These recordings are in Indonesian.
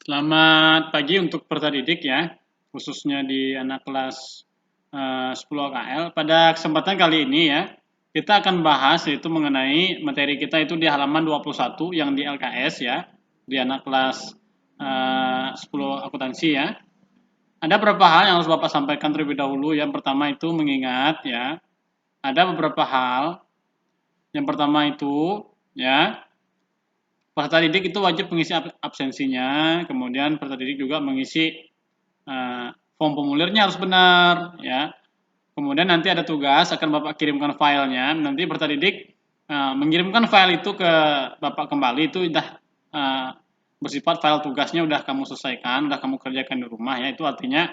Selamat pagi untuk peserta didik ya, khususnya di anak kelas 10 AKL. Pada kesempatan kali ini ya, kita akan bahas yaitu mengenai materi kita itu di halaman 21 yang di LKS ya, di anak kelas 10 akuntansi ya. Ada beberapa hal yang harus Bapak sampaikan terlebih dahulu. Yang pertama itu mengingat ya, ada beberapa hal. Yang pertama itu ya, peserta didik itu wajib mengisi absensinya, kemudian peserta didik juga mengisi form formulirnya harus benar, ya. Kemudian nanti ada tugas, akan Bapak kirimkan filenya, nanti peserta didik mengirimkan file itu ke Bapak kembali, itu sudah bersifat file tugasnya udah kamu selesaikan, udah kamu kerjakan di rumah, ya. Itu artinya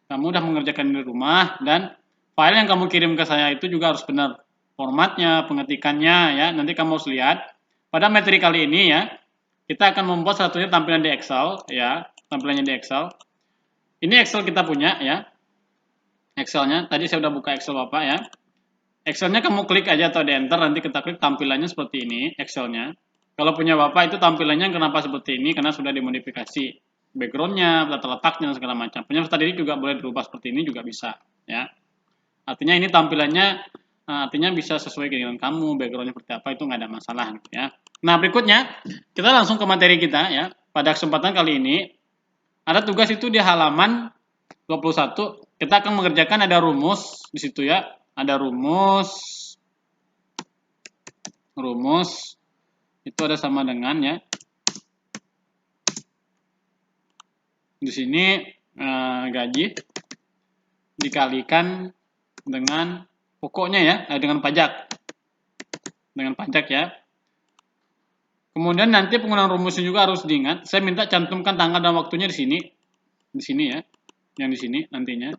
kamu udah mengerjakan di rumah, dan file yang kamu kirim ke saya itu juga harus benar formatnya, pengetikannya, ya. Nanti kamu harus lihat. Pada materi kali ini ya, kita akan membuat satunya tampilan di Excel ya, tampilannya di Excel. Ini Excel kita punya ya. Excelnya, tadi saya udah buka Excel Bapak ya. Excelnya kamu klik aja atau di enter, nanti kita klik tampilannya seperti ini Excelnya. Kalau punya Bapak itu tampilannya kenapa seperti ini? Karena sudah dimodifikasi backgroundnya, tata letaknya, segala macam. Punya peserta didik juga boleh dirubah seperti ini juga bisa ya. Artinya ini tampilannya artinya bisa sesuai keinginan kamu, backgroundnya seperti apa itu nggak ada masalah ya. Nah berikutnya kita langsung ke materi kita ya. Pada kesempatan kali ini ada tugas itu di halaman 21. Kita akan mengerjakan ada rumus di situ ya. Ada rumus itu ada sama dengan ya. Di sini gaji dikalikan dengan pokoknya ya, dengan pajak. Dengan pajak ya. Kemudian nanti penggunaan rumusnya juga harus diingat. Saya minta cantumkan tanggal dan waktunya di sini. Di sini ya. Yang di sini nantinya.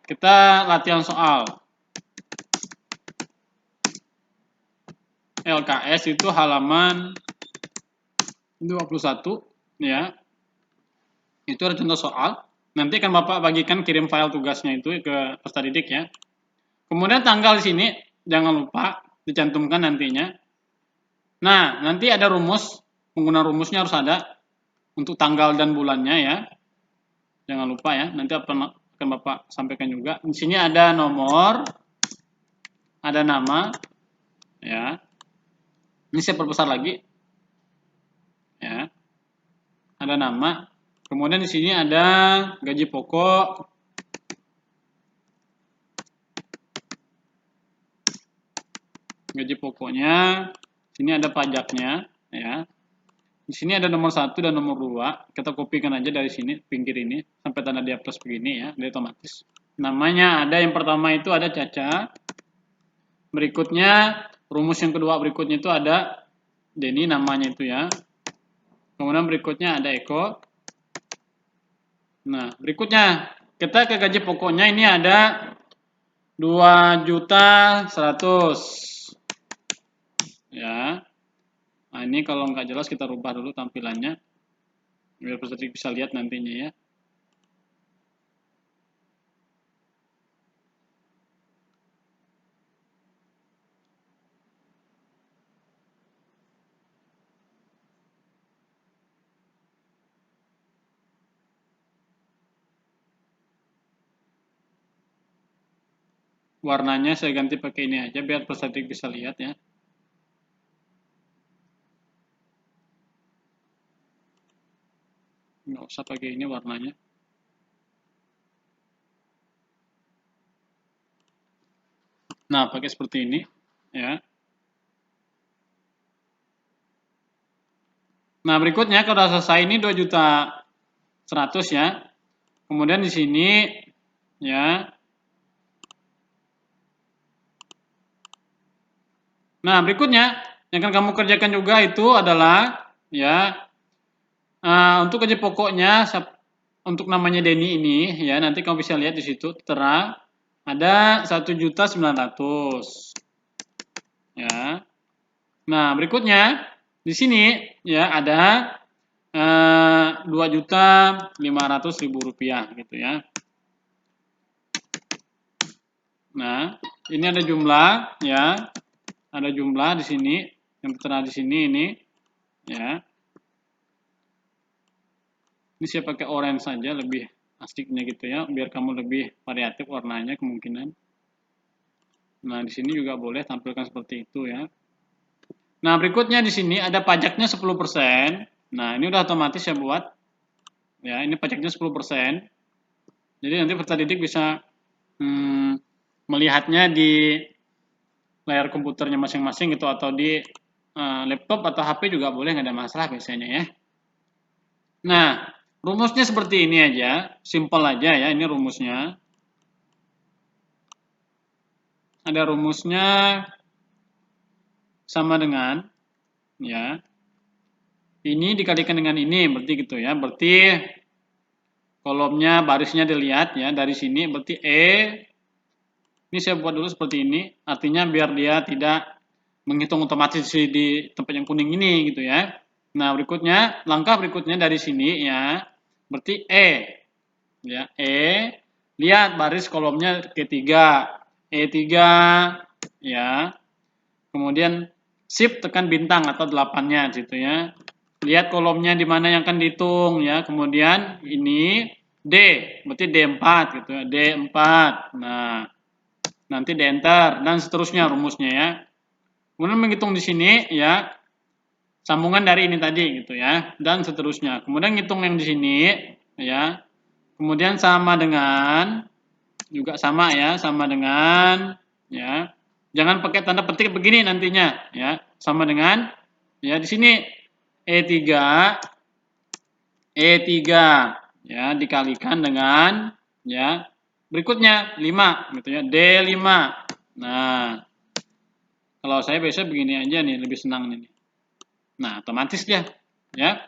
Kita latihan soal. LKS itu halaman 21 ya. Itu ada contoh soal. Nanti akan Bapak bagikan kirim file tugasnya itu ke peserta didik ya. Kemudian tanggal di sini jangan lupa dicantumkan nantinya. Nah, nanti ada rumus, penggunaan rumusnya harus ada untuk tanggal dan bulannya ya. Jangan lupa ya, nanti akan Bapak sampaikan juga. Di sini ada nomor, ada nama ya. Ini saya perbesar lagi. Ya. Ada nama. Kemudian di sini ada gaji pokok. Gaji pokoknya. Sini ada pajaknya, ya. Di sini ada nomor 1 dan nomor 2. Kita kopikan aja dari sini, pinggir ini sampai tanda dia plus begini ya, dia otomatis. Namanya ada yang pertama itu ada Caca. Berikutnya rumus yang kedua berikutnya itu ada Denny namanya itu ya. Kemudian berikutnya ada Eko. Nah, berikutnya kita ke gaji pokoknya ini ada 2.100.000 ya. Nah, ini kalau nggak jelas kita rubah dulu tampilannya biar peserta bisa lihat nantinya ya. Warnanya saya ganti pakai ini aja biar peserta bisa lihat ya. Nggak usah pakai ini warnanya. Nah, pakai seperti ini ya. Nah, berikutnya kalau sudah selesai ini 2.100.000 ya. Kemudian di sini ya. Nah, berikutnya yang akan kamu kerjakan juga itu adalah ya untuk gaji pokoknya untuk namanya Denny ini ya, nanti kamu bisa lihat di situ tertera ada 1.900.000 ya. Nah, berikutnya di sini ya ada 2.500.000 rupiah gitu ya. Nah, ini ada jumlah ya. Ada jumlah di sini yang tertera di sini ini ya. Ini saya pakai orange saja, lebih asiknya gitu ya, biar kamu lebih variatif warnanya kemungkinan. Nah, di sini juga boleh tampilkan seperti itu ya. Nah, berikutnya di sini ada pajaknya 10%. Nah, ini udah otomatis saya buat. Ya, ini pajaknya 10%. Jadi nanti peserta didik bisa melihatnya di layar komputernya masing-masing gitu, atau di laptop atau HP juga boleh, nggak ada masalah biasanya ya. Nah, rumusnya seperti ini aja, simple aja ya, ini rumusnya. Ada rumusnya sama dengan ya. Ini dikalikan dengan ini, berarti gitu ya. Berarti kolomnya, barisnya dilihat ya dari sini, berarti ini saya buat dulu seperti ini, artinya biar dia tidak menghitung otomatis di tempat yang kuning ini gitu ya. Nah, berikutnya, langkah berikutnya dari sini ya, berarti ya, lihat baris kolomnya ketiga, E3 ya. Kemudian shift tekan bintang atau 8-nya gitu ya. Lihat kolomnya di mana yang akan dihitung ya. Kemudian ini D, berarti D4 gitu ya, D4. Nah, nanti di enter dan seterusnya rumusnya ya. Kemudian menghitung di sini ya, sambungan dari ini tadi gitu ya, dan seterusnya. Kemudian ngitung yang di sini ya. Kemudian sama dengan, juga sama ya, sama dengan ya. Jangan pakai tanda petik begini nantinya ya. Sama dengan ya di sini E3 ya dikalikan dengan ya berikutnya 5 gitu ya, D5. Nah, kalau saya biasa begini aja nih, lebih senang nih. Nah, otomatis dia ya.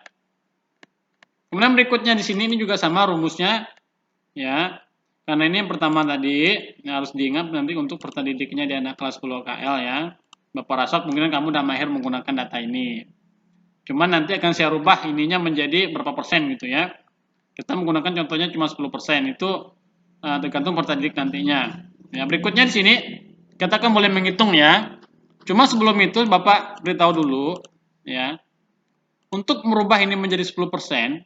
Kemudian berikutnya di sini ini juga sama rumusnya ya. Karena ini yang pertama tadi, yang harus diingat nanti untuk peserta didiknya di anak kelas 10 KL ya. Bapak Rasok mungkin kamu udah mahir menggunakan data ini. Cuman nanti akan saya rubah ininya menjadi berapa persen gitu ya. Kita menggunakan contohnya cuma 10%, itu tergantung peserta didik nantinya. Ya, berikutnya di sini kita kan boleh menghitung ya. Cuma sebelum itu Bapak beritahu dulu ya. Untuk merubah ini menjadi 10%,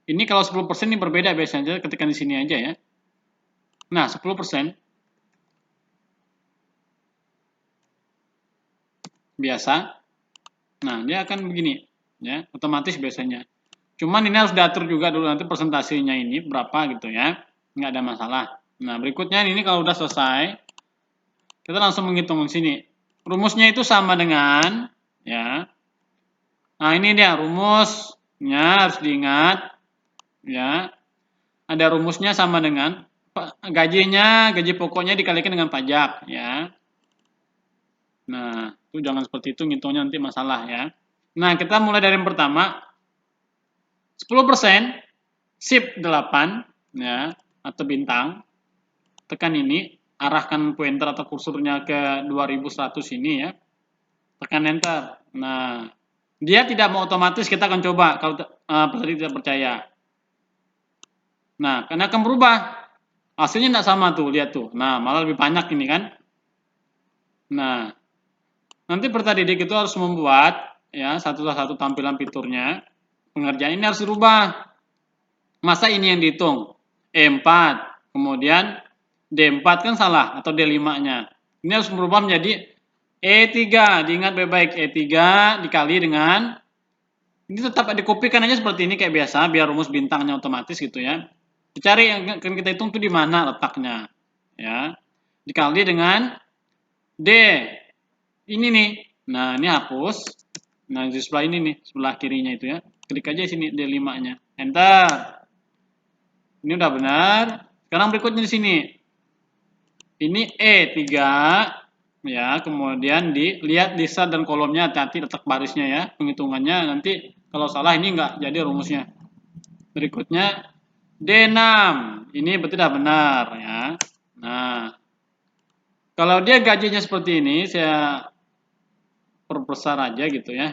ini kalau 10% ini berbeda biasanya ketika di sini aja ya. Nah, 10% biasa. Nah, dia akan begini ya, otomatis biasanya. Cuman ini harus diatur juga dulu nanti presentasinya ini berapa gitu ya. Nggak ada masalah. Nah, berikutnya ini kalau udah selesai, kita langsung menghitung di sini. Rumusnya itu sama dengan ya. Nah, ini dia rumusnya, harus diingat ya. Ada rumusnya sama dengan gaji pokoknya dikalikan dengan pajak ya. Nah, itu jangan seperti itu, ngitungnya nanti masalah ya. Nah, kita mulai dari yang pertama. 10% shift 8 ya, atau bintang. Tekan ini, arahkan pointer atau kursornya ke 2100 ini ya. Tekan enter. Nah, dia tidak mau otomatis, kita akan coba kalau peserta tidak percaya. Nah, karena akan berubah. Hasilnya tidak sama tuh, lihat tuh. Nah, malah lebih banyak ini kan. Nah, nanti peserta didik itu harus membuat ya satu-satu tampilan fiturnya. Pengerjaan ini harus dirubah. Masa ini yang dihitung? E4, kemudian D4 kan salah, atau D5-nya. Ini harus berubah menjadi E3, diingat baik-baik, E3 dikali dengan, ini tetap dikopikan aja seperti ini kayak biasa, biar rumus bintangnya otomatis gitu ya. Dicari yang akan kita hitung itu di mana letaknya. Ya. Dikali dengan D. Ini nih. Nah, ini hapus. Nah, di sebelah ini nih, sebelah kirinya itu ya. Klik aja sini D5-nya. Enter. Ini udah benar. Sekarang berikutnya di sini. Ini E3 ya, kemudian dilihat di set dan kolomnya, hati-hati letak barisnya ya, penghitungannya nanti kalau salah ini enggak jadi rumusnya. Berikutnya D6. Ini berarti udah benar ya. Nah, kalau dia gajinya seperti ini, saya perbesar aja gitu ya,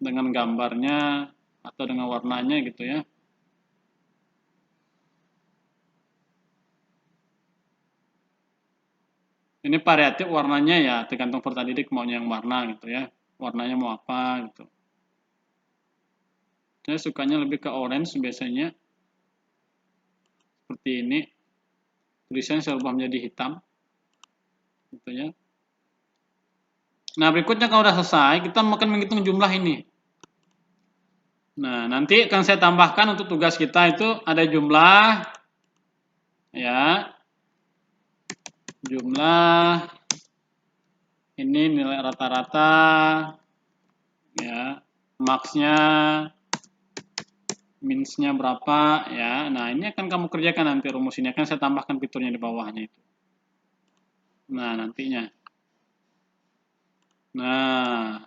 dengan gambarnya atau dengan warnanya gitu ya. Ini variatif warnanya ya, tergantung peserta didik maunya yang warna gitu ya. Warnanya mau apa gitu. Saya sukanya lebih ke orange biasanya. seperti ini. Tulisannya saya ubah menjadi hitam. Gitu ya. Nah, berikutnya kalau sudah selesai, kita akan menghitung jumlah ini. Nah, nanti akan saya tambahkan untuk tugas kita itu ada jumlah, ya, jumlah ini nilai rata-rata, ya, max-nya, min-nya berapa, ya. Nah, ini akan kamu kerjakan nanti rumus ini, akan saya tambahkan fiturnya di bawahnya itu. Nah, nantinya. Nah,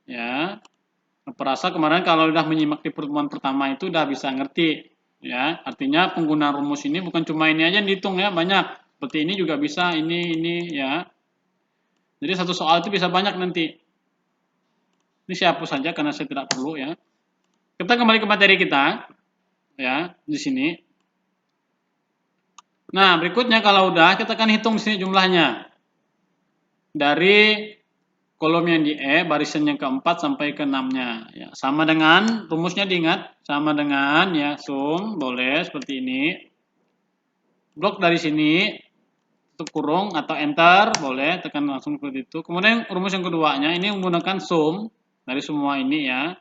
ya, perasa kemarin kalau udah menyimak di pertemuan pertama itu udah bisa ngerti, ya. Artinya penggunaan rumus ini bukan cuma ini aja yang dihitung ya, banyak. Seperti ini juga bisa, ini, ya. Jadi satu soal itu bisa banyak nanti. Ini saya hapus saja karena saya tidak perlu ya. Kita kembali ke materi kita, ya, di sini. Nah, berikutnya kalau udah kita akan hitung di sini jumlahnya. Dari kolom yang di E, barisan yang keempat sampai ke 6-nya. Ya, sama dengan, rumusnya diingat, sama dengan, ya, sum, boleh, seperti ini. Blok dari sini, tutup kurung, atau enter, boleh, tekan langsung seperti itu. Kemudian rumus yang keduanya, ini menggunakan sum, dari semua ini, ya.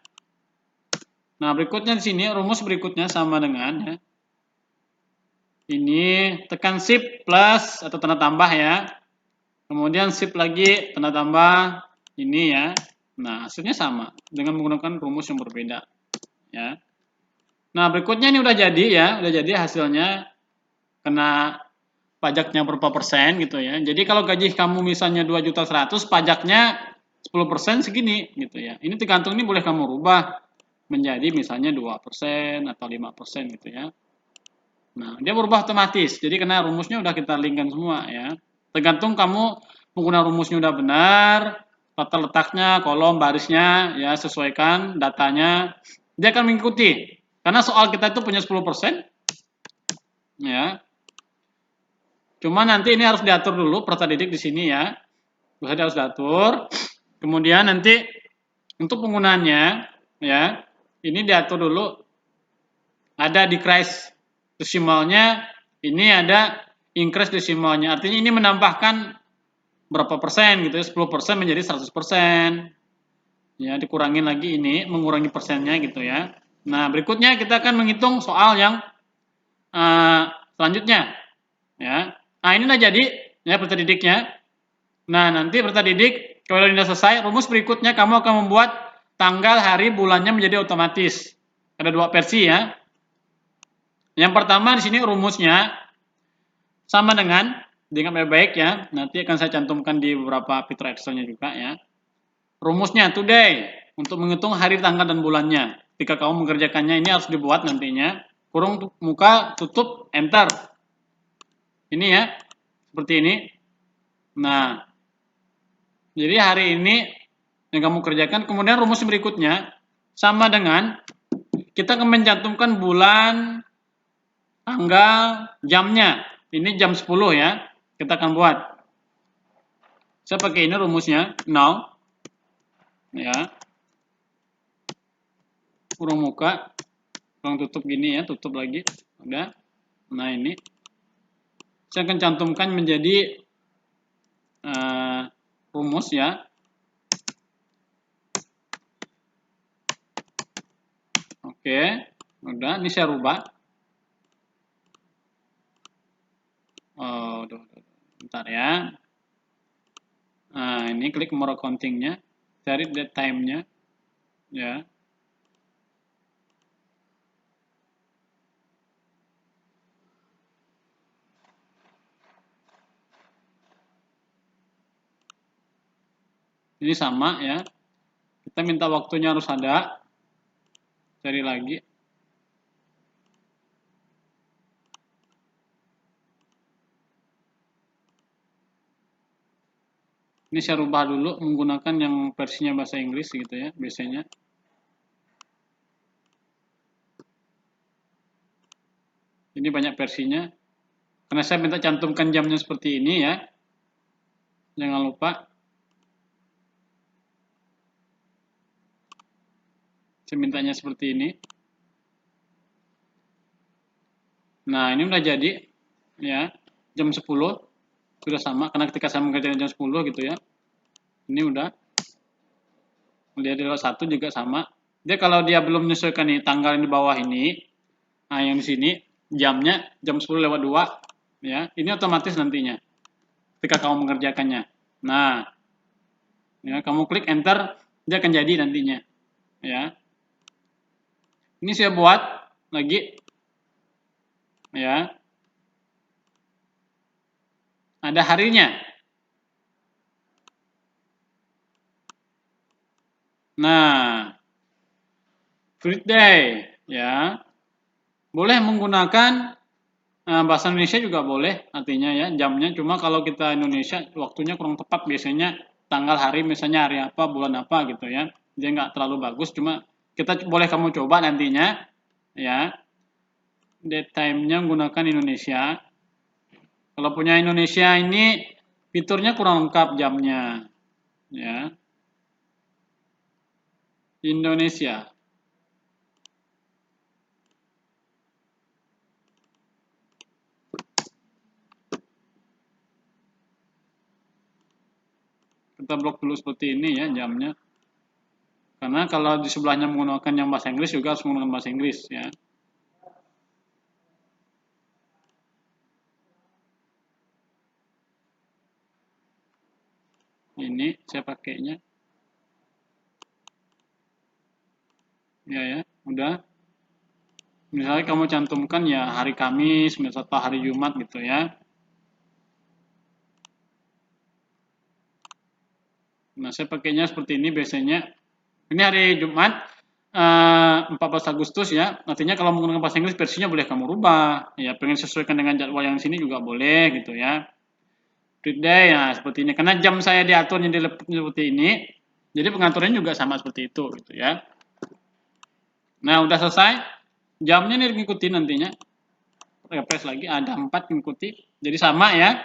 Nah, berikutnya di sini, rumus berikutnya sama dengan, ya. Ini, tekan shift plus, atau tanda tambah, ya. Kemudian shift lagi, tanda tambah, ini ya. Nah, hasilnya sama dengan menggunakan rumus yang berbeda, ya. Nah, berikutnya ini udah jadi ya, udah jadi hasilnya kena pajaknya berapa persen gitu ya. Jadi kalau gaji kamu misalnya 2.100.000, pajaknya 10% segini gitu ya. Ini tergantung, ini boleh kamu rubah menjadi misalnya 2% atau 5% gitu ya. Nah, dia berubah otomatis. Jadi karena rumusnya udah kita linkkan semua ya. Tergantung kamu pengguna rumusnya udah benar, tata letaknya, kolom, barisnya, ya sesuaikan datanya. Dia akan mengikuti. Karena soal kita itu punya 10%, ya. Cuma nanti ini harus diatur dulu peserta didik di sini ya. Harus diatur. Kemudian nanti untuk penggunaannya, ya, ini diatur dulu. Ada decrease desimalnya, ini ada increase desimalnya. Artinya ini menambahkan berapa persen gitu ya, 10% menjadi 100%. Ya, dikurangin lagi ini, mengurangi persennya gitu ya. Nah, berikutnya kita akan menghitung soal yang selanjutnya. Ya. Nah, ini udah jadi ya peserta didiknya. Nah, nanti peserta didik kalau sudah selesai, rumus berikutnya kamu akan membuat tanggal, hari, bulannya menjadi otomatis. Ada dua versi ya. Yang pertama di sini rumusnya sama dengan, diingat baik-baik ya, nanti akan saya cantumkan di beberapa fitur Excel-nya juga ya. Rumusnya today, untuk menghitung hari, tanggal, dan bulannya. Ketika kamu mengerjakannya, ini harus dibuat nantinya. Kurung muka, tutup, enter. Ini ya, seperti ini. Nah, jadi hari ini yang kamu kerjakan, kemudian rumus berikutnya sama dengan kita akan mencantumkan bulan, tanggal, jamnya. Ini jam 10 ya. Kita akan buat. Saya pakai ini rumusnya, now. Ya. Kurung muka, kurung tutup gini ya, tutup lagi. Udah. Nah, ini. Saya akan cantumkan menjadi rumus ya. Oke. Udah, ini saya rubah. Oh, bentar ya. Nah, ini klik more accounting-nya, cari date time-nya, ya. Ini sama ya. Kita minta waktunya harus ada. Cari lagi. Ini saya rubah dulu menggunakan yang versinya bahasa Inggris gitu ya, biasanya. Ini banyak versinya. Karena saya minta cantumkan jamnya seperti ini ya. Jangan lupa. Saya mintanya seperti ini. Nah, ini udah jadi ya. Jam 10 sudah sama karena ketika saya mengerjakan jam 10 gitu ya. Ini udah dia di lot 1 juga sama. Dia kalau dia belum menyesuaikan nih tanggal yang di bawah ini, nah yang di sini jamnya jam 10 lewat 2 ya. Ini otomatis nantinya ketika kamu mengerjakannya. Nah, ya kamu klik enter dia akan jadi nantinya ya. Ini saya buat lagi ya. Ada harinya. Nah, fruit day ya. Boleh menggunakan bahasa Indonesia juga boleh artinya ya jamnya. Cuma kalau kita Indonesia waktunya kurang tepat biasanya tanggal hari misalnya hari apa bulan apa gitu ya. Dia nggak terlalu bagus. Cuma kita boleh kamu coba nantinya ya. Date time-nya menggunakan Indonesia. Kalau punya Indonesia ini fiturnya kurang lengkap jamnya ya. Indonesia. Kita blok dulu seperti ini ya jamnya. Karena kalau di sebelahnya menggunakan yang bahasa Inggris juga harus menggunakan bahasa Inggris ya. Ini saya pakainya. Ya, udah. Misalnya kamu cantumkan ya hari Kamis, misalnya atau hari Jumat gitu ya. Nah, saya pakainya seperti ini biasanya. Ini hari Jumat, 14 Agustus ya. Artinya kalau menggunakan bahasa Inggris versinya boleh kamu rubah. Ya, pengen sesuaikan dengan jadwal yang sini juga boleh gitu ya. Day, ya seperti ini. Karena jam saya diaturnya seperti ini, jadi pengaturannya juga sama seperti itu gitu ya. Nah, udah selesai. Jamnya nih ngikuti nantinya. Refresh lagi, ada 4 mengikuti. Jadi sama ya.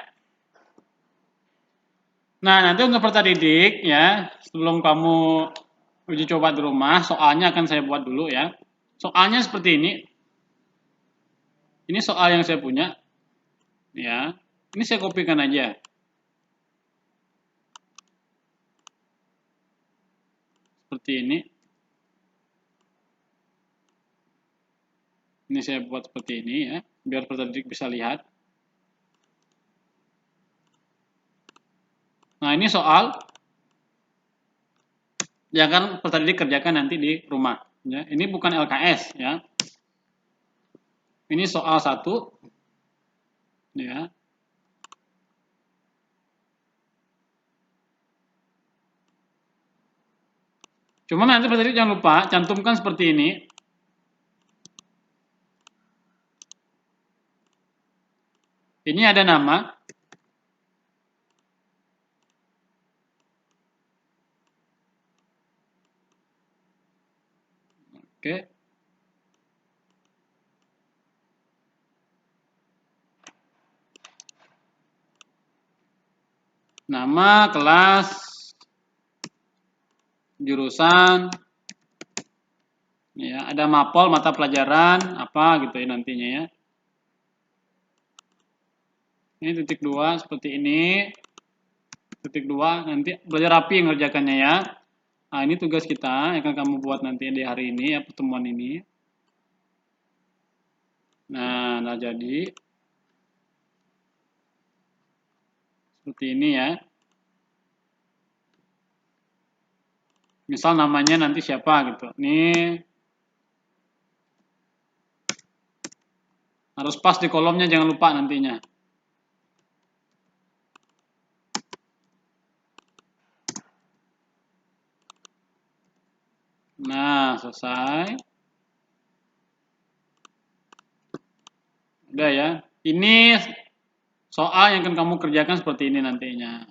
Nah, nanti untuk peserta didik ya, sebelum kamu uji coba di rumah, soalnya akan saya buat dulu ya. Soalnya seperti ini. Ini soal yang saya punya ya. Ini saya kopikan aja. Seperti ini. Ini saya buat seperti ini ya, biar peserta didik bisa lihat. Nah, ini soal yang akan peserta didik kerjakan nanti di rumah. Ya, ini bukan LKS ya. Ini soal 1 ya. Cuma nanti peserta didik jangan lupa cantumkan seperti ini. Ini ada nama. Oke. Nama, kelas, jurusan, ya, ada mapel, mata pelajaran, apa gitu ya nantinya ya. Ini titik 2 seperti ini. Titik 2 nanti belajar rapi ngerjakannya ya. Nah, ini tugas kita yang akan kamu buat nanti di hari ini ya, pertemuan ini. Nah jadi seperti ini ya. Misal namanya nanti siapa gitu. Ini harus pas di kolomnya, jangan lupa nantinya. Nah, selesai. Udah ya. Ini soal yang akan kamu kerjakan seperti ini nantinya.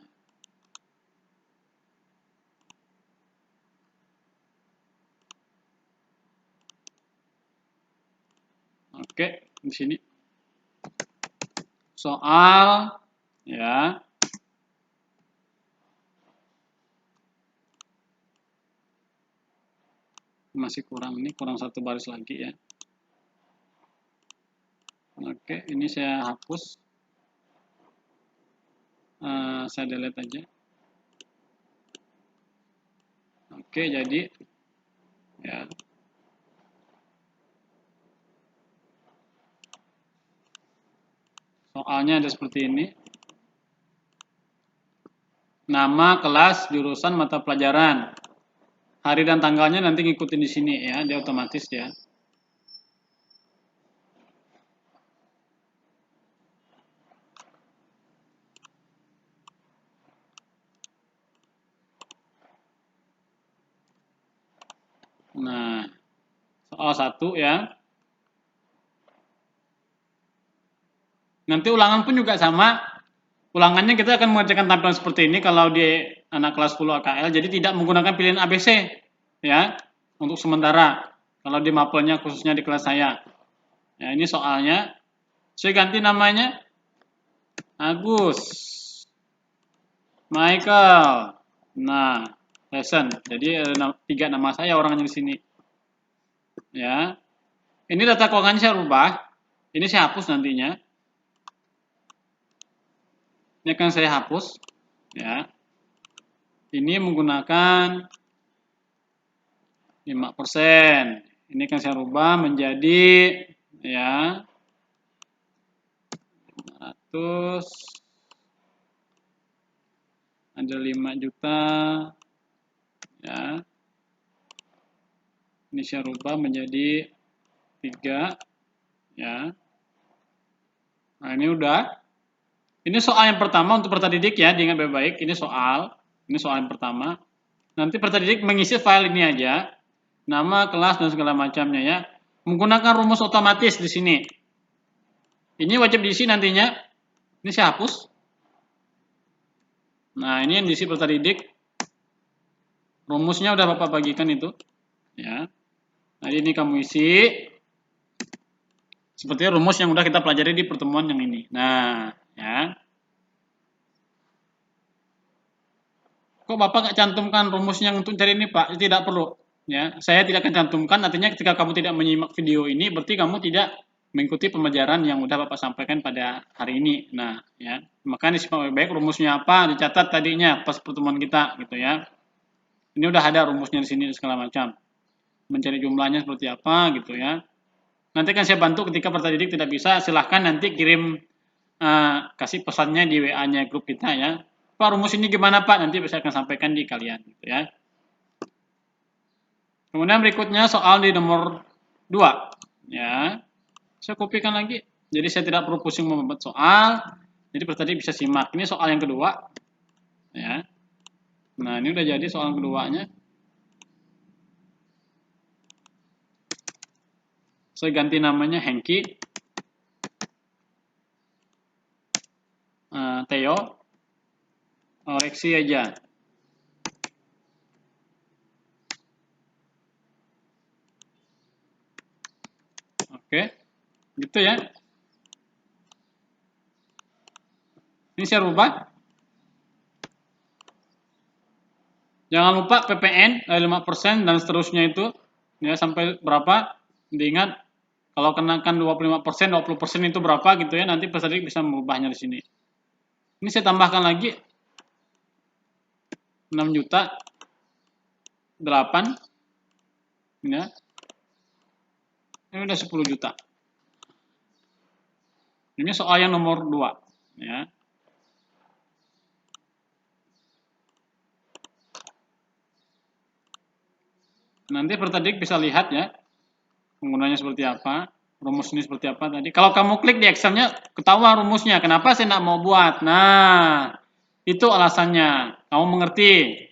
Oke, di sini. Soal ya. Masih kurang, ini kurang 1 baris lagi ya. Oke, ini saya hapus. Saya delete aja. Oke, jadi ya. Soalnya ada seperti ini. Nama, kelas, jurusan, mata pelajaran. Hari dan tanggalnya nanti ngikutin di sini ya, dia otomatis ya. Nah, soal 1 ya. Nanti ulangan pun juga sama. Ulangannya kita akan mengerjakan tampilan seperti ini kalau di anak kelas 10 AKL. Jadi tidak menggunakan pilihan ABC ya untuk sementara. Kalau di mapelnya khususnya di kelas saya. Ya, ini soalnya. Saya ganti namanya Agus, Michael. Nah, lesson. Jadi ada 3 nama saya orangnya di sini. Ya. Ini data keuangannya saya rubah. Ini saya hapus nantinya. Ini akan saya hapus. Ya. Ini menggunakan 5%. Ini akan saya rubah menjadi ya 500, ada 5 juta ya. Ini saya rubah menjadi 3 ya. Nah, ini udah. Ini soal yang pertama untuk peserta didik ya, diingat baik-baik. Ini soal yang pertama. Nanti peserta didik mengisi file ini aja, nama, kelas dan segala macamnya ya. Menggunakan rumus otomatis di sini. Ini wajib diisi nantinya. Ini saya hapus. Nah, ini yang diisi peserta didik. Rumusnya udah Bapak bagikan itu. Ya. Nah, ini kamu isi. Seperti rumus yang udah kita pelajari di pertemuan yang ini. Nah, ya. Kok Bapak nggak cantumkan rumusnya untuk cari ini, Pak? Tidak perlu. Ya, saya tidak akan cantumkan. Artinya ketika kamu tidak menyimak video ini, berarti kamu tidak mengikuti pembelajaran yang udah Bapak sampaikan pada hari ini. Nah, ya, makanya disimak baik rumusnya apa, dicatat tadinya pas pertemuan kita, gitu ya. Ini udah ada rumusnya di sini segala macam. Mencari jumlahnya seperti apa, gitu ya. Nanti kan saya bantu ketika peserta didik tidak bisa, silahkan nanti kirim kasih pesannya di WA-nya grup kita ya. Pak, rumus ini gimana Pak? Nanti saya akan sampaikan di kalian gitu ya. Kemudian berikutnya soal di nomor 2 ya. Saya kopikan lagi. Jadi saya tidak perlu pusing membuat soal. Jadi tadi bisa simak. Ini soal yang kedua ya. Nah, ini udah jadi soal keduanya. Saya ganti namanya Hengki. Theo. Koreksi aja. Oke, gitu ya. Ini saya rubah. Jangan lupa PPN 5% dan seterusnya itu ya sampai berapa? Diingat kalau kenakan 25%, 20% itu berapa gitu ya. Nanti peserta bisa merubahnya di sini. Ini saya tambahkan lagi 6 juta 8 ya. Ini udah 10 juta. Ini soal yang nomor 2 ya. Nanti peserta bisa lihat ya penggunanya seperti apa, rumus ini seperti apa tadi. Kalau kamu klik di Excel-nya ketahuan rumusnya. Kenapa saya tidak mau buat? Nah, itu alasannya. Kamu mengerti?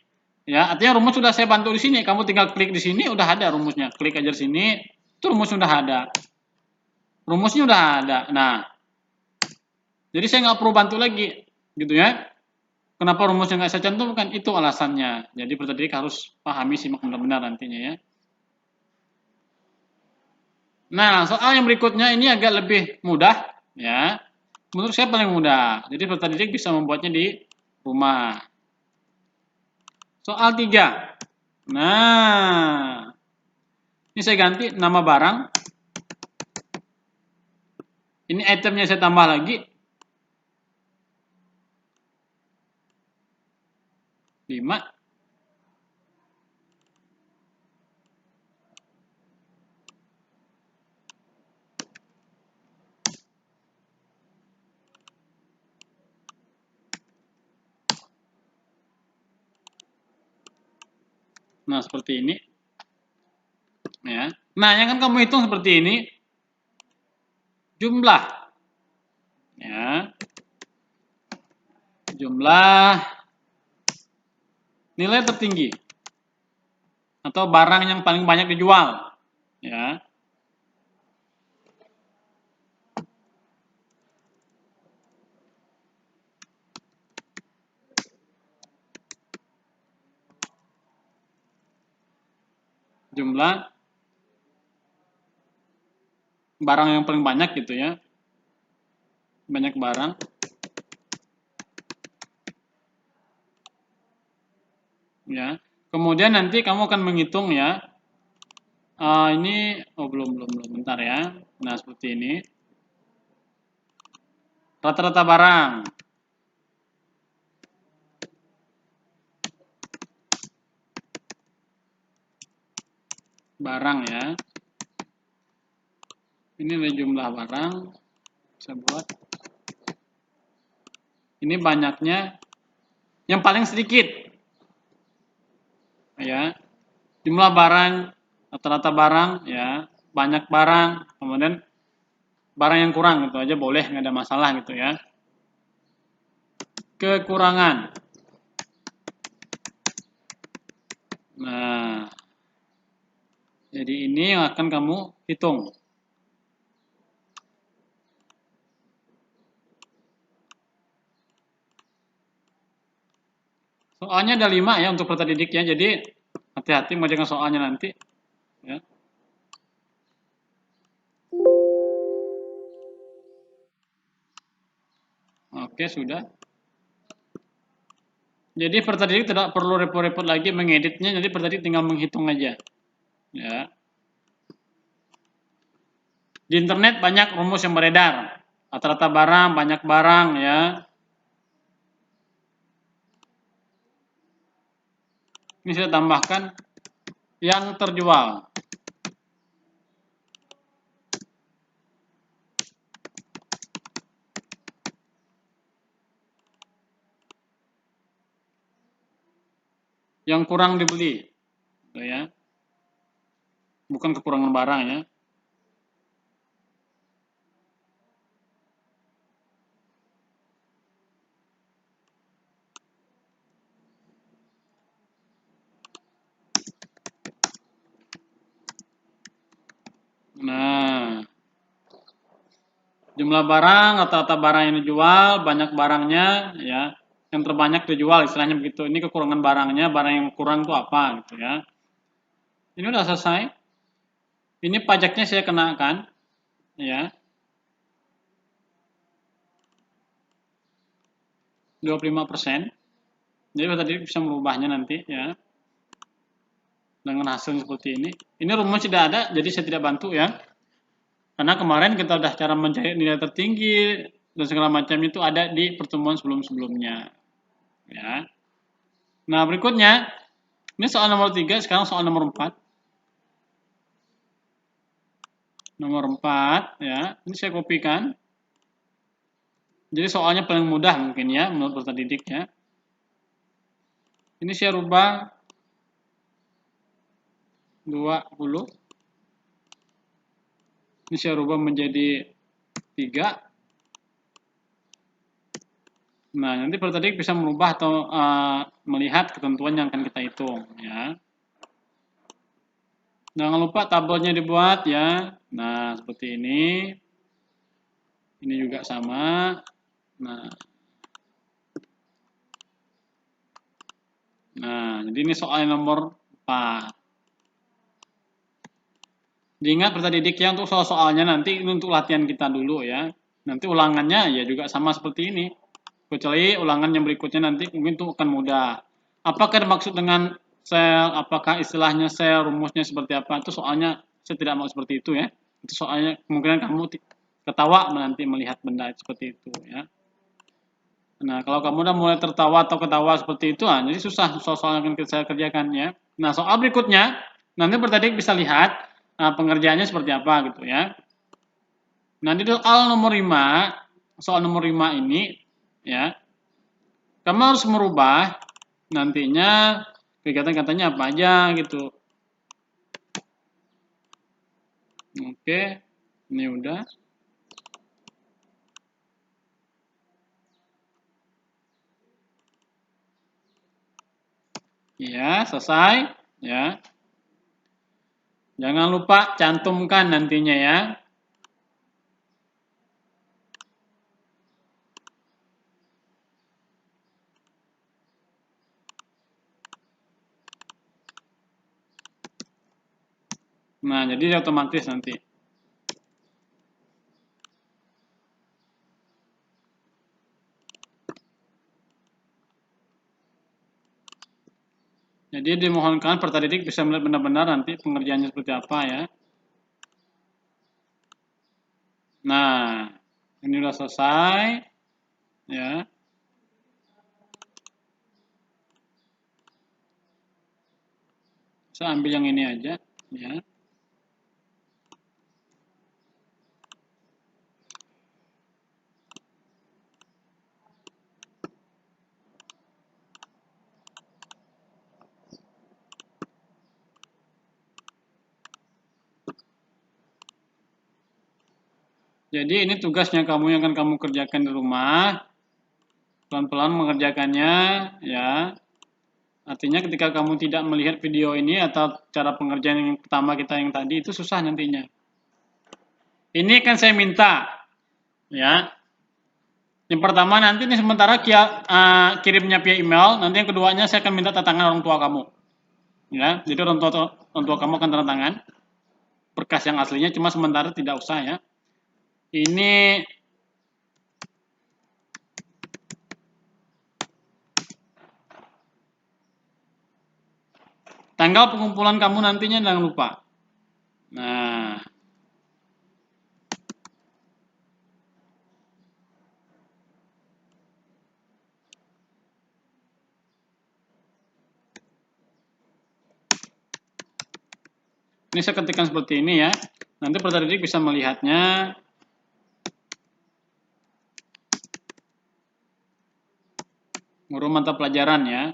Ya, artinya rumus sudah saya bantu di sini. Kamu tinggal klik di sini, udah ada rumusnya. Klik aja di sini, itu rumus sudah ada. Rumusnya udah ada. Nah, jadi saya nggak perlu bantu lagi, gitu ya. Kenapa rumusnya nggak saya cantumkan? Itu alasannya. Jadi peserta didik harus pahami, simak benar-benar nantinya ya. Nah, soal yang berikutnya ini agak lebih mudah, ya. Menurut saya paling mudah. Jadi peserta didik bisa membuatnya di rumah. Soal 3. Nah, ini saya ganti nama barang. Ini itemnya saya tambah lagi. 5. Nah, seperti ini. Ya. Nah, yang kan kamu hitung seperti ini. Jumlah. Ya. Jumlah nilai tertinggi. Atau barang yang paling banyak dijual. Ya. Jumlah barang yang paling banyak gitu ya. Banyak barang. Ya. Kemudian nanti kamu akan menghitung ya. Ini belum bentar ya. Nah, seperti ini. Rata-rata barang. Barang ya. Ini ada jumlah barang. Saya buat. Ini banyaknya. Yang paling sedikit. Ya. Jumlah barang, rata-rata barang ya. Banyak barang, kemudian barang yang kurang gitu aja boleh, nggak ada masalah gitu ya. Kekurangan. Nah, jadi ini yang akan kamu hitung. Soalnya ada 5 ya untuk peserta didiknya, jadi hati-hati mengerjakan soalnya nanti. Ya. Oke, sudah. Jadi peserta didik tidak perlu repot-repot lagi mengeditnya, jadi peserta didik tinggal menghitung aja. Ya. Di internet banyak rumus yang beredar. Rata-rata barang, banyak barang ya. Ini saya tambahkan yang terjual. Yang kurang dibeli. Gitu ya. Bukan kekurangan barang ya. Nah, jumlah barang, rata-rata barang yang dijual, banyak barangnya, ya, yang terbanyak dijual, istilahnya begitu. Ini kekurangan barangnya, barang yang kurang itu apa, gitu ya. Ini udah selesai. Ini pajaknya saya kenakan, ya, 25%. Jadi tadi bisa merubahnya nanti, ya, dengan hasil seperti ini. Ini rumus tidak ada, jadi saya tidak bantu ya. Karena kemarin kita udah cara mencari nilai tertinggi dan segala macam itu ada di pertemuan sebelum-sebelumnya. Ya. Nah, berikutnya, ini soal nomor 3, sekarang soal nomor 4. Nomor 4, ya. Ini saya kopikan. Jadi soalnya paling mudah mungkin ya, menurut peserta didik ya. Ini saya rubah 20. Ini saya rubah menjadi 3. Nah, nanti peserta didik bisa merubah atau melihat ketentuan yang akan kita hitung ya. Jangan lupa tabelnya dibuat ya. Nah, seperti ini. Ini juga sama. Nah, jadi ini soal nomor 4. Diingat peserta didik ya, untuk soal-soalnya nanti ini untuk latihan kita dulu ya. Nanti ulangannya ya juga sama seperti ini. Kecuali ulangan yang berikutnya nanti mungkin itu akan mudah. Apakah dimaksud dengan sel, apakah istilahnya sel, rumusnya seperti apa, itu soalnya saya tidak mau seperti itu ya. Itu soalnya kemungkinan kamu ketawa nanti melihat benda seperti itu ya. Nah, kalau kamu udah mulai tertawa atau ketawa seperti itu, jadi susah soal-soal yang akan saya kerjakan ya. Nah, soal berikutnya, nanti bertanding bisa lihat pengerjaannya seperti apa gitu ya. Nah, di soal nomor 5 ini, ya, kamu harus merubah nantinya kegiatan-kegiatannya apa aja gitu. Oke, ini udah. Ya, selesai. Ya. Jangan lupa cantumkan nantinya ya. Nah, jadi otomatis nanti. Jadi dimohonkan peserta didik bisa melihat benar-benar nanti pengerjaannya seperti apa ya. Nah, ini udah selesai. Ya. Saya ambil yang ini aja. Ya. Jadi ini tugasnya kamu yang akan kamu kerjakan di rumah. Pelan-pelan mengerjakannya, ya. Artinya ketika kamu tidak melihat video ini atau cara pengerjaan yang pertama kita yang tadi itu susah nantinya. Ini kan saya minta, ya. Yang pertama nanti ini sementara kirimnya via email, nanti yang keduanya saya akan minta tanda tangan orang tua kamu. Ya, jadi orang tua kamu akan tanda tangan berkas yang aslinya, cuma sementara tidak usah ya. Ini tanggal pengumpulan kamu nantinya jangan lupa. Nah, ini saya ketikkan seperti ini ya. Nanti peserta didik bisa melihatnya. Guru mata pelajaran ya.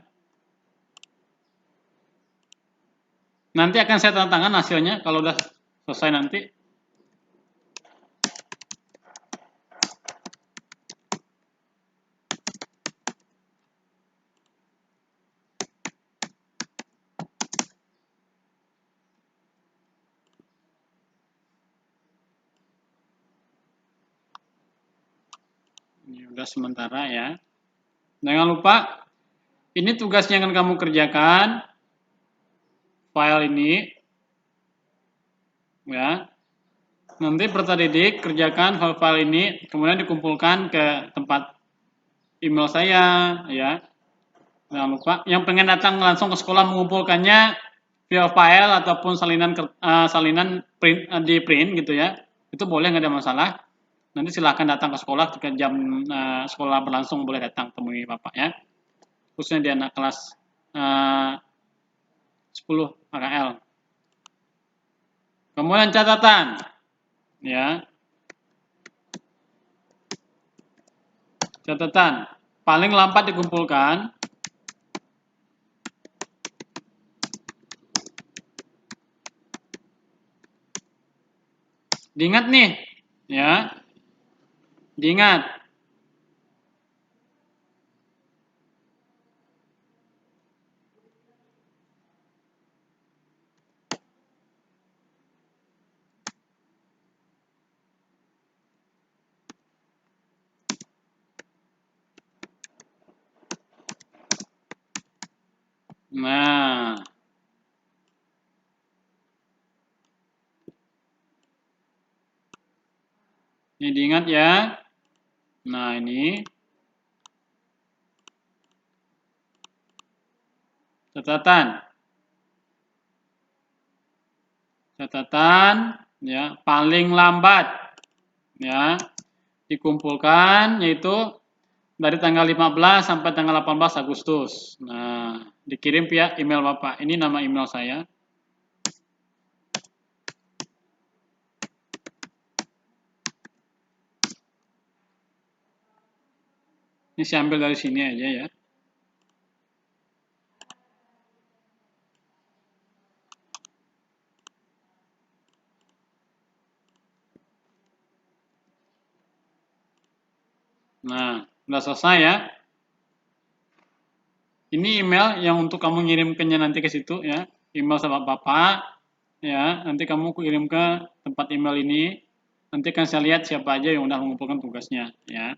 Nanti akan saya tanda tangan hasilnya kalau udah selesai nanti. Ini udah sementara ya. Jangan lupa, ini tugasnya yang akan kamu kerjakan. File ini. Ya. Nanti peserta didik kerjakan file-file ini, kemudian dikumpulkan ke tempat email saya. Ya. Jangan lupa, yang pengen datang langsung ke sekolah mengumpulkannya via file ataupun salinan print, di print gitu ya. Itu boleh, nggak ada masalah. Nanti silahkan datang ke sekolah ketika jam sekolah berlangsung, boleh datang temui Bapak ya. Khususnya di anak kelas 10 AKL. Kemudian catatan ya. Catatan paling lambat dikumpulkan diingat nih ya. Diingat. Nah, ini diingat ya. Nah, ini catatan. Catatan ya, paling lambat ya. Dikumpulkan yaitu dari tanggal 15 sampai tanggal 18 Agustus. Nah, dikirim via email Bapak. Ini nama email saya. Ini saya ambil dari sini aja ya. Nah, udah selesai ya. Ini email yang untuk kamu ngirimkannya nanti ke situ ya. Email sama Bapak ya. Nanti kamu kirim ke tempat email ini. Nanti akan saya lihat siapa aja yang udah mengumpulkan tugasnya ya.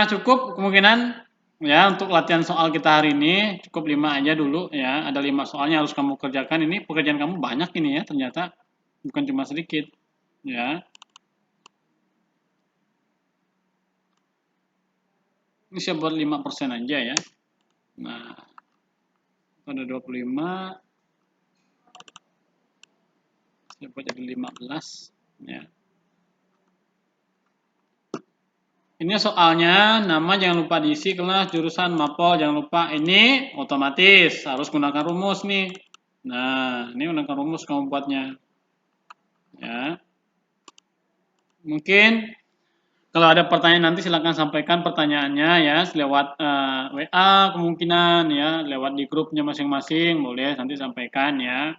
Cukup kemungkinan ya untuk latihan soal kita hari ini cukup 5 aja dulu ya. Ada 5 soalnya harus kamu kerjakan. Ini pekerjaan kamu banyak ini ya ternyata. Bukan cuma sedikit ya. Ini saya buat 5% aja ya. Nah, ada 25. Saya buat jadi 15 ya. Ini soalnya nama jangan lupa diisi, kelas, jurusan, mapel jangan lupa. Ini otomatis harus gunakan rumus nih. Nah, ini gunakan rumus kamu buatnya. Ya. Mungkin kalau ada pertanyaan nanti silahkan sampaikan pertanyaannya ya lewat WA kemungkinan ya, lewat di grupnya masing-masing boleh nanti sampaikan ya.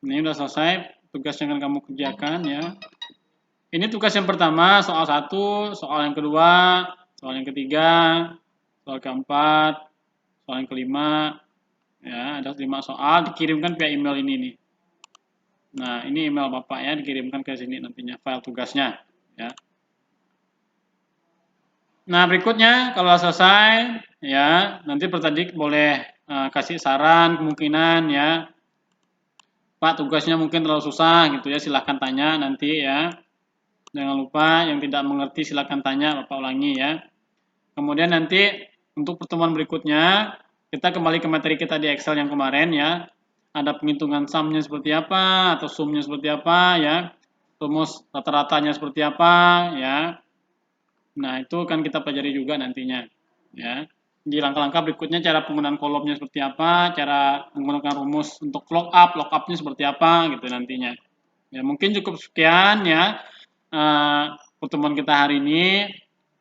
Ini udah selesai tugas yang akan kamu kerjakan ya. Ini tugas yang pertama, soal 1, soal yang kedua, soal yang ketiga, soal keempat, soal yang kelima. Ya, ada 5 soal dikirimkan via email ini nih. Nah, ini email Bapak ya, dikirimkan ke sini nantinya file tugasnya ya. Nah, berikutnya kalau selesai ya, nanti Pertadik boleh kasih saran kemungkinan ya. Pak, tugasnya mungkin terlalu susah gitu ya, silahkan tanya nanti ya. Jangan lupa yang tidak mengerti silahkan tanya, Bapak ulangi ya. Kemudian nanti untuk pertemuan berikutnya, kita kembali ke materi kita di Excel yang kemarin ya. Ada penghitungan sumnya seperti apa, atau sumnya seperti apa ya. Rumus rata-ratanya seperti apa ya. Nah, itu kan kita pelajari juga nantinya ya. Di langkah-langkah berikutnya cara penggunaan kolomnya seperti apa, cara menggunakan rumus untuk lookup-nya seperti apa gitu nantinya. Ya, mungkin cukup sekian ya pertemuan kita hari ini.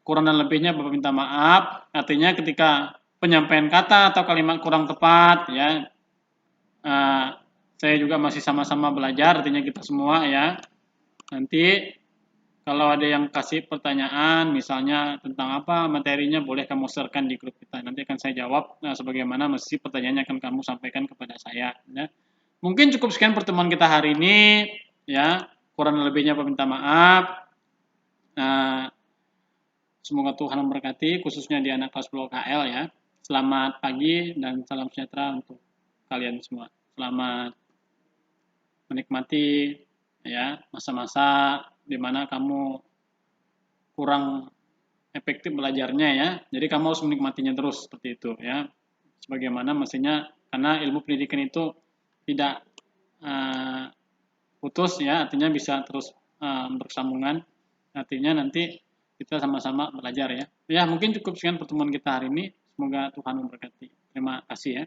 Kurang dan lebihnya Bapak minta maaf. Artinya ketika penyampaian kata atau kalimat kurang tepat ya, saya juga masih sama-sama belajar. Artinya kita semua ya. Nanti kalau ada yang kasih pertanyaan, misalnya tentang apa materinya, boleh kamu share-kan di grup kita. Nanti akan saya jawab sebagaimana mesti pertanyaannya akan kamu sampaikan kepada saya. Ya. Mungkin cukup sekian pertemuan kita hari ini. Ya, kurang lebihnya Bapak minta maaf. Semoga Tuhan memberkati, khususnya di anak kelas 10 KL ya. Selamat pagi dan salam sejahtera untuk kalian semua. Selamat menikmati ya masa-masa di mana kamu kurang efektif belajarnya ya. Jadi kamu harus menikmatinya terus seperti itu ya. Sebagaimana mestinya karena ilmu pendidikan itu tidak putus ya, artinya bisa terus bersambungan. Artinya nanti kita sama-sama belajar ya. Ya, mungkin cukup sekian pertemuan kita hari ini. Semoga Tuhan memberkati. Terima kasih ya.